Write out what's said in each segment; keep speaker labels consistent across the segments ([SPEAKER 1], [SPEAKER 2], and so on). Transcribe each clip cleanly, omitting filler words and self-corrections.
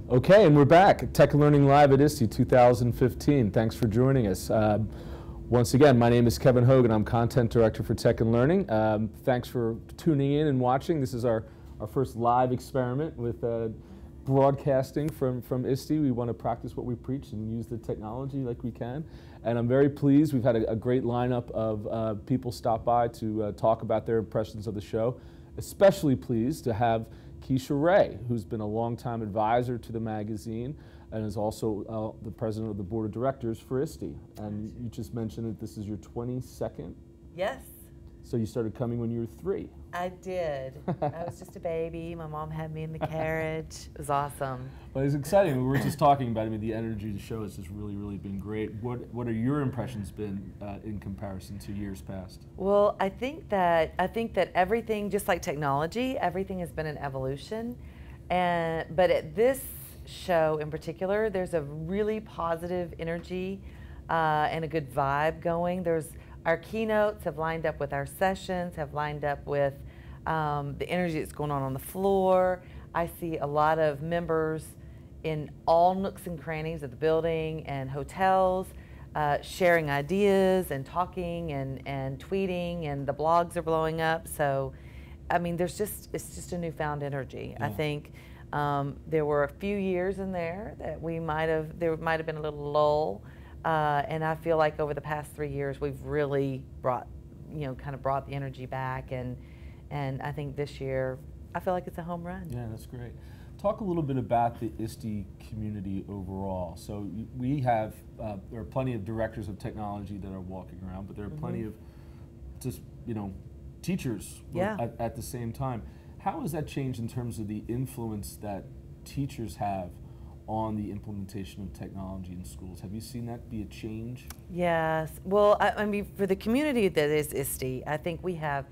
[SPEAKER 1] Okay, and we're back. Tech and Learning Live at ISTE 2015. Thanks for joining us. Once again, my name is Kevin Hogan. I'm Content Director for Tech and Learning. Thanks for tuning in and watching. This is our first live experiment with broadcasting from ISTE. We want to practice what we preach and use the technology like we can. And I'm very pleased. We've had a great lineup of people stop by to talk about their impressions of the show. Especially pleased to have Kecia Ray, who's been a longtime advisor to the magazine and is also the president of the board of directors for ISTE. And you just mentioned that this is your 22nd?
[SPEAKER 2] Yes.
[SPEAKER 1] So you started coming when you were 3?
[SPEAKER 2] I did. I was just a baby. My mom had me in the carriage. It was awesome.
[SPEAKER 1] Well, it's exciting. We were just talking about it. I mean, the energy of the show has just really been great. What are your impressions been in comparison to years past?
[SPEAKER 2] Well, I think that everything, just like technology, everything has been an evolution. But at this show in particular, there's a really positive energy and a good vibe going. Our keynotes have lined up with our sessions, have lined up with the energy that's going on the floor. I see a lot of members in all nooks and crannies of the building and hotels sharing ideas and talking and tweeting, and the blogs are blowing up. So, I mean, it's just a newfound energy. Yeah. I think there were a few years in there that there might have been a little lull. And I feel like over the past 3 years, we've really brought the energy back, and I think this year, I feel like it's a home run.
[SPEAKER 1] Yeah, that's great. Talk a little bit about the ISTE community overall. So we have, there are plenty of directors of technology that are walking around, but there are plenty of just, teachers at the same time. How has that changed in terms of the influence that teachers have on the implementation of technology in schools? Have you seen that be a change?
[SPEAKER 2] Yes. Well, I mean, for the community that is ISTE, I think we have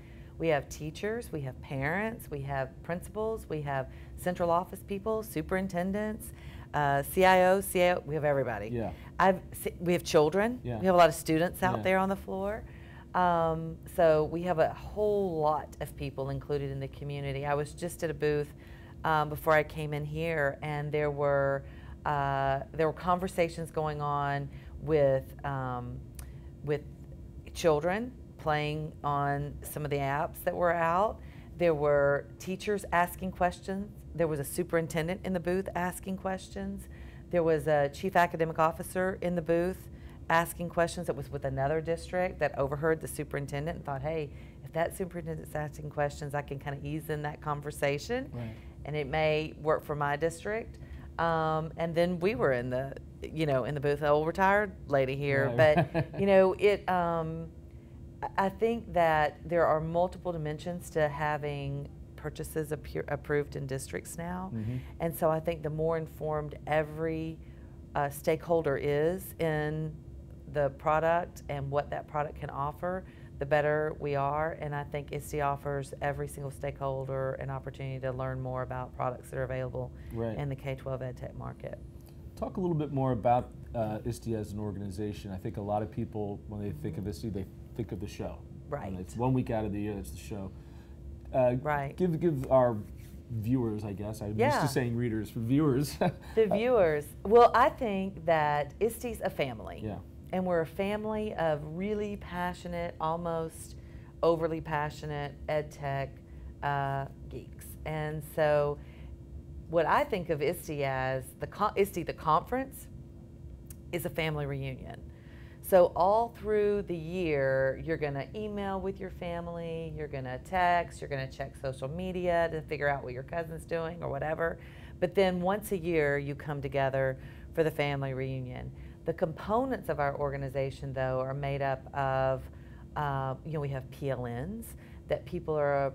[SPEAKER 2] teachers, we have parents, we have principals, we have central office people, superintendents, CIOs, CAO, we have everybody.
[SPEAKER 1] Yeah.
[SPEAKER 2] We have children. Yeah. We have a lot of students out there on the floor. So we have a whole lot of people included in the community. I was just at a booth before I came in here, and there were conversations going on with children playing on some of the apps that were out. There were teachers asking questions. There was a superintendent in the booth asking questions. There was a chief academic officer in the booth asking questions that was with another district that overheard the superintendent and thought, hey, if that superintendent's asking questions, I can kind of ease in that conversation. Right. And it may work for my district. And then we were in the, in the booth, the old retired lady here. Right. But, I think that there are multiple dimensions to having purchases approved in districts now. And so I think the more informed every stakeholder is in the product and what that product can offer, the better we are. And I think ISTE offers every single stakeholder an opportunity to learn more about products that are available in the K-12 ed tech market.
[SPEAKER 1] Talk a little bit more about ISTE as an organization. I think a lot of people, when they think of ISTE, they think of the show.
[SPEAKER 2] Right.
[SPEAKER 1] And it's 1 week out of the year, it's the show.
[SPEAKER 2] Right.
[SPEAKER 1] Give our viewers, I guess, I'm used to saying readers, for viewers.
[SPEAKER 2] The viewers. Well, I think that ISTE's a family.
[SPEAKER 1] Yeah.
[SPEAKER 2] And we're a family of really passionate, almost overly passionate ed tech geeks. And so what I think of ISTE as, ISTE the conference, is a family reunion. So all through the year, you're going to email with your family, you're going to text, you're going to check social media to figure out what your cousin's doing or whatever. But then once a year, you come together for the family reunion. The components of our organization, though, are made up of, we have PLNs that people are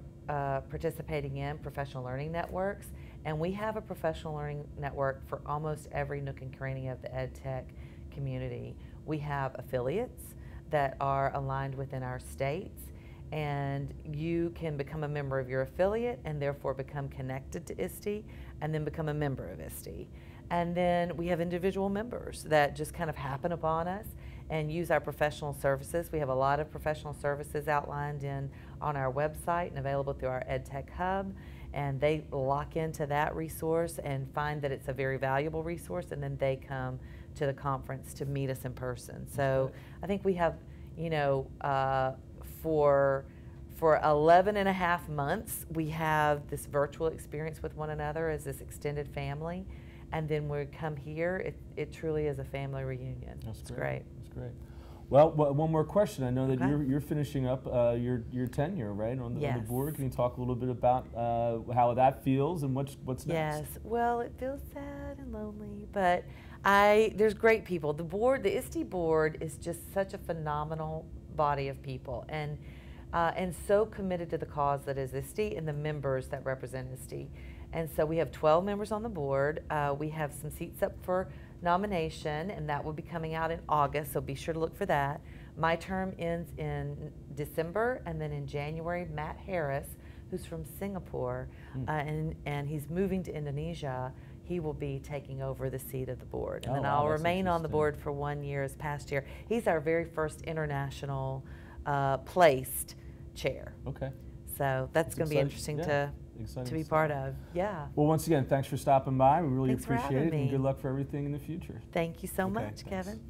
[SPEAKER 2] participating in, professional learning networks, and we have a professional learning network for almost every nook and cranny of the ed tech community. We have affiliates that are aligned within our states, and you can become a member of your affiliate and therefore become connected to ISTE and then become a member of ISTE. And then we have individual members that just kind of happen upon us and use our professional services. We have a lot of professional services outlined on our website and available through our EdTech Hub. and they lock into that resource and find that it's a very valuable resource, and then they come to the conference to meet us in person. So I think we have, you know, for 11 and a half months, we have this virtual experience with one another as this extended family. And then when we come here, it truly is a family reunion. It's great.
[SPEAKER 1] That's great. Well, one more question. I know that you're finishing up your tenure, right, on the board. Can you talk a little bit about how that feels and what's next?
[SPEAKER 2] Yes. Well, it feels sad and lonely, but there's great people. The board, the ISTE board, is just such a phenomenal body of people, and so committed to the cause that is ISTE and the members that represent ISTE. And so we have 12 members on the board. We have some seats up for nomination, and that will be coming out in August, so be sure to look for that. My term ends in December, and then in January, Matt Harris, who's from Singapore, and he's moving to Indonesia, he will be taking over the seat of the board. And then I'll remain on the board for 1 year as past chair. He's our very first international placed chair.
[SPEAKER 1] Okay.
[SPEAKER 2] So that's going to be interesting to be part of. Yeah.
[SPEAKER 1] Well, once again, thanks for stopping by. We really
[SPEAKER 2] Thanks
[SPEAKER 1] appreciate it,
[SPEAKER 2] me.
[SPEAKER 1] and good luck for everything in the future.
[SPEAKER 2] Thank you so much,
[SPEAKER 1] thanks.
[SPEAKER 2] Kevin.